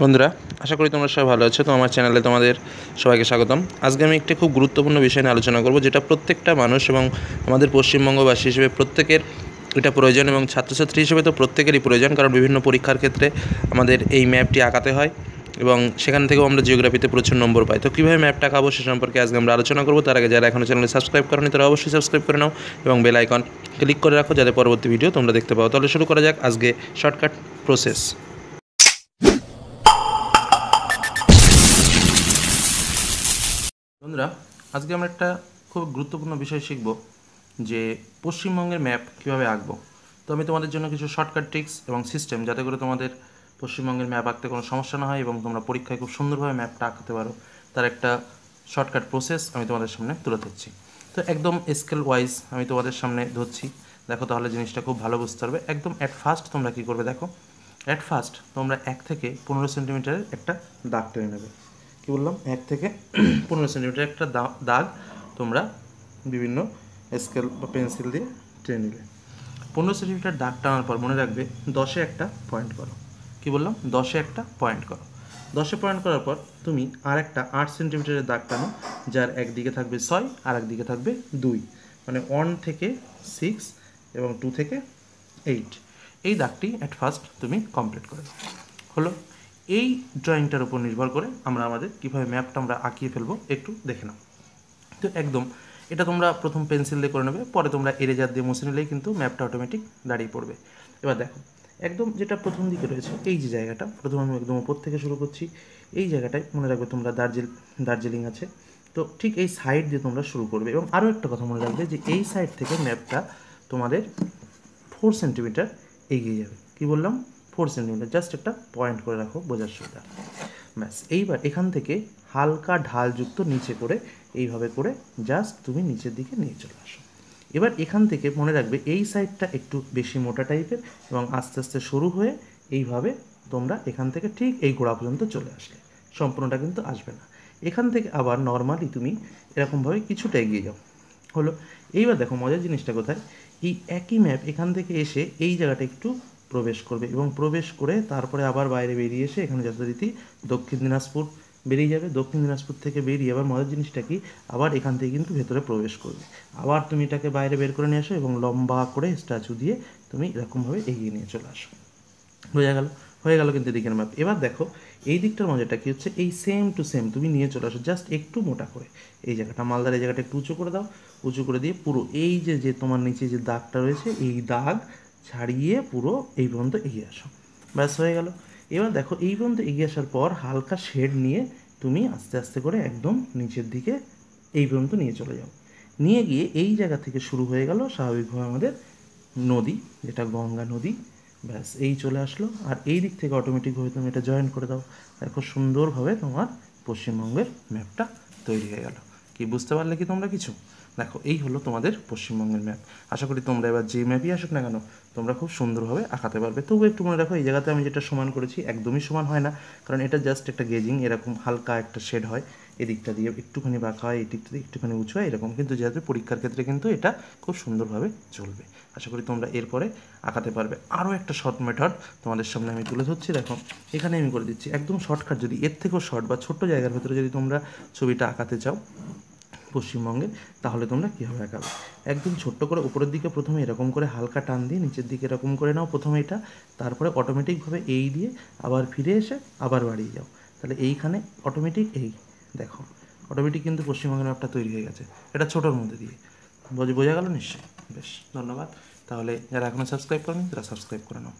বন্ধুরা, আশা করি তোমরা সবাই ভালো আছো। তো আমার চ্যানেলে তোমাদের সবাইকে স্বাগতম। আজকে আমি একটি খুব গুরুত্বপূর্ণ বিষয় নিয়ে আলোচনা করব, যেটা প্রত্যেকটা মানুষ এবং আমাদের পশ্চিমবঙ্গবাসী হিসেবে প্রত্যেকের এটা প্রয়োজন, এবং ছাত্রছাত্রী হিসেবে তো প্রত্যেকেরই প্রয়োজন, কারণ বিভিন্ন পরীক্ষার ক্ষেত্রে আমাদের এই ম্যাপটি আঁকাতে হয় এবং সেখান থেকেও আমরা জিওগ্রাফিতে প্রচুর নম্বর পাই। তো কীভাবে ম্যাপটা আঁকাবো সে সম্পর্কে আজকে আমরা আলোচনা করবো। তার আগে যারা এখনও চ্যানেলে সাবস্ক্রাইব করোনি তারা অবশ্যই সাবস্ক্রাইব করে নাও এবং বেল আইকন ক্লিক করে রাখো, যাতে পরবর্তী ভিডিও তোমরা দেখতে পাও। তাহলে শুরু করা যাক আজকে শর্টকাট প্রসেস। বন্ধুরা, আজকে আমরা একটা খুব গুরুত্বপূর্ণ বিষয় শিখব, যে পশ্চিমবঙ্গের ম্যাপ কীভাবে আঁকবো। তো আমি তোমাদের জন্য কিছু শর্টকাট ট্রিক্স এবং সিস্টেম, যাতে করে তোমাদের পশ্চিমবঙ্গের ম্যাপ আঁকতে কোনো সমস্যা না হয় এবং তোমরা পরীক্ষায় খুব সুন্দরভাবে ম্যাপটা আঁকতে পারো, তার একটা শর্টকাট প্রসেস আমি তোমাদের সামনে তুলে ধরছি। তো একদম স্কেল ওয়াইজ আমি তোমাদের সামনে ধরছি, দেখো, তাহলে জিনিসটা খুব ভালো বুঝতে পারবে। একদম অ্যাট ফার্স্ট তোমরা কী করবে, দেখো, অ্যাট ফার্স্ট তোমরা 1 থেকে 15 সেন্টিমিটারের একটা দাগ টেনে নেবে। কী বললাম, 1 থেকে 15 সেন্টিমিটার একটা দাগ তোমরা বিভিন্ন স্কেল বা পেন্সিল দিয়ে টেনে নিলে। 15 সেন্টিমিটার দাগ টানার পর মনে রাখবে 10-এ একটা পয়েন্ট করো। কী বললাম, 10-এ একটা পয়েন্ট করো। 10-এ পয়েন্ট করার পর তুমি আর একটা 8 সেন্টিমিটারের দাগ টানো, যার একদিকে থাকবে 6 আর একদিকে থাকবে 2, মানে 1 থেকে 6 এবং 2 থেকে 8। এই দাগটি অ্যাট ফার্স্ট তুমি কমপ্লিট করে দাও। হলো। এই ড্রয়িংটার উপর নির্ভর করে আমরা আমাদের কীভাবে ম্যাপটা আমরা আঁকিয়ে ফেলবো একটু দেখে নাও। তো একদম এটা তোমরা প্রথম পেন্সিল দিয়ে করে নেবে, পরে তোমরা এরেজার দিয়ে মুছে নিলেই কিন্তু ম্যাপটা অটোমেটিক দাঁড়িয়ে পড়বে। এবার দেখো, একদম যেটা প্রথম দিকে রয়েছে এই যে জায়গাটা, প্রথম আমি একদম উপর থেকে শুরু করছি। এই জায়গাটায় মনে রাখবে তোমরা দার্জিলিং আছে, তো ঠিক এই সাইড দিয়ে তোমরা শুরু করবে। এবং আরও একটা কথা মনে রাখবে, যে এই সাইড থেকে ম্যাপটা তোমাদের 4 সেন্টিমিটার এগিয়ে যাবে। কি বললাম, 4 সেন্টিমিটার। জাস্ট একটা পয়েন্ট করে রাখো বোঝার সুবিধা। ব্যাস, এইবার এখান থেকে হালকা ঢালযুক্ত নিচে করে এইভাবে করে জাস্ট তুমি নিচের দিকে নিয়ে চলে আসো। এবার এখান থেকে মনে রাখবে এই সাইডটা একটু বেশি মোটা টাইপের, এবং আস্তে আস্তে সরু হয়ে এইভাবে তোমরা এখান থেকে ঠিক এই গোড়া পর্যন্ত চলে আসলে। সম্পূর্ণটা কিন্তু আসবে না। এখান থেকে আবার নর্মালি তুমি এরকমভাবে কিছুটা এগিয়ে যাও। হলো। এইবার দেখো মজার জিনিসটা কোথায়, এই একই ম্যাপ এখান থেকে এসে এই জায়গাটা একটু প্রবেশ করবে, এবং প্রবেশ করে তারপরে আবার বাইরে বেরিয়ে এসে এখানে যথারীতি দক্ষিণ দিনাজপুর বেরিয়ে যাবে। দক্ষিণ দিনাজপুর থেকে বেরিয়ে আবার মজার জিনিসটা কি, আবার এখান থেকে কিন্তু ভেতরে প্রবেশ করবে। আবার তুমি এটাকে বাইরে বের করে নিয়ে আসো এবং লম্বা করে স্ট্যাচু দিয়ে তুমি এরকমভাবে এগিয়ে নিয়ে চলে আসো। বোঝা গেল? হয়ে গেল কিন্তু দিকের ম্যাপ। এবার দেখো এই দিকটার মজাটা কী হচ্ছে, এই সেম টু সেম তুমি নিয়ে চলে আসো, জাস্ট একটু মোটা করে। এই জায়গাটা মালদার এই জায়গাটা একটু উঁচু করে দাও, উঁচু করে দিয়ে পুরো এই যে তোমার নিচে যে দাগটা রয়েছে এই দাগ ছাড়িয়ে পুরো এই পর্যন্ত এগিয়ে আসো। ব্যাস, হয়ে গেল। এবার দেখো এই পর্যন্ত এগিয়ে আসার পর হালকা শেড নিয়ে তুমি আস্তে আস্তে করে একদম নিচের দিকে এই পর্যন্ত নিয়ে চলে যাও। নিয়ে গিয়ে এই জায়গা থেকে শুরু হয়ে গেল স্বাভাবিকভাবে আমাদের নদী, যেটা গঙ্গা নদী। ব্যাস, এই চলে আসলো। আর এই দিক থেকে অটোমেটিকভাবে তুমি এটা জয়েন করে দাও। দেখো সুন্দরভাবে তোমার পশ্চিমবঙ্গের ম্যাপটা তৈরি হয়ে গেল। কি বুঝতে পারলে কি তোমরা কিছু? দেখো এই হলো তোমাদের পশ্চিমবঙ্গের ম্যাপ। আশা করি তোমরা এবার যে ম্যাপই আসুক না কেন তোমরা খুব সুন্দরভাবে আঁকাতে পারবে। তবু একটু মনে রাখো, এই জায়গাতে আমি যেটা সমান করেছি একদমই সমান হয় না, কারণ এটা জাস্ট একটা গেজিং, এরকম হালকা একটা শেড হয়। এদিকটা দিয়ে একটুখানি বাঁকা হয়, এই দিকটা দিয়ে একটুখানি উঁচু হয়, এরকম। কিন্তু যেহেতু পরীক্ষার ক্ষেত্রে কিন্তু এটা খুব সুন্দরভাবে চলবে। আশা করি তোমরা এরপরে আঁকাতে পারবে। আরও একটা শর্ট মেথড তোমাদের সামনে আমি তুলে ধরছি। দেখো এখানে আমি করে দিচ্ছি একদম শর্টকাট। যদি এর থেকেও শর্ট বা ছোট্ট জায়গার ভেতরে যদি তোমরা ছবিটা আঁকাতে চাও পশ্চিমবঙ্গে, তাহলে তোমরা কীভাবে আঁকাবে, একদম ছোট্ট করে উপরের দিকে প্রথমে এরকম করে হালকা টান দিয়ে নিচের দিকে এরকম করে নাও প্রথমে এটা, তারপরে অটোমেটিকভাবে এই দিয়ে আবার ফিরে এসে আবার বাড়িয়ে যাও। তাহলে এইখানে অটোমেটিক এই দেখো অটোমেটিক কিন্তু পশ্চিমবঙ্গের ম্যাপটা তৈরি হয়ে গেছে, এটা ছোটোর মধ্যে দিয়ে। বোঝা গেল নিশ্চয়ই? বেশ, ধন্যবাদ। তাহলে যারা এখনও সাবস্ক্রাইব করেনি তারা সাবস্ক্রাইব করে নাও।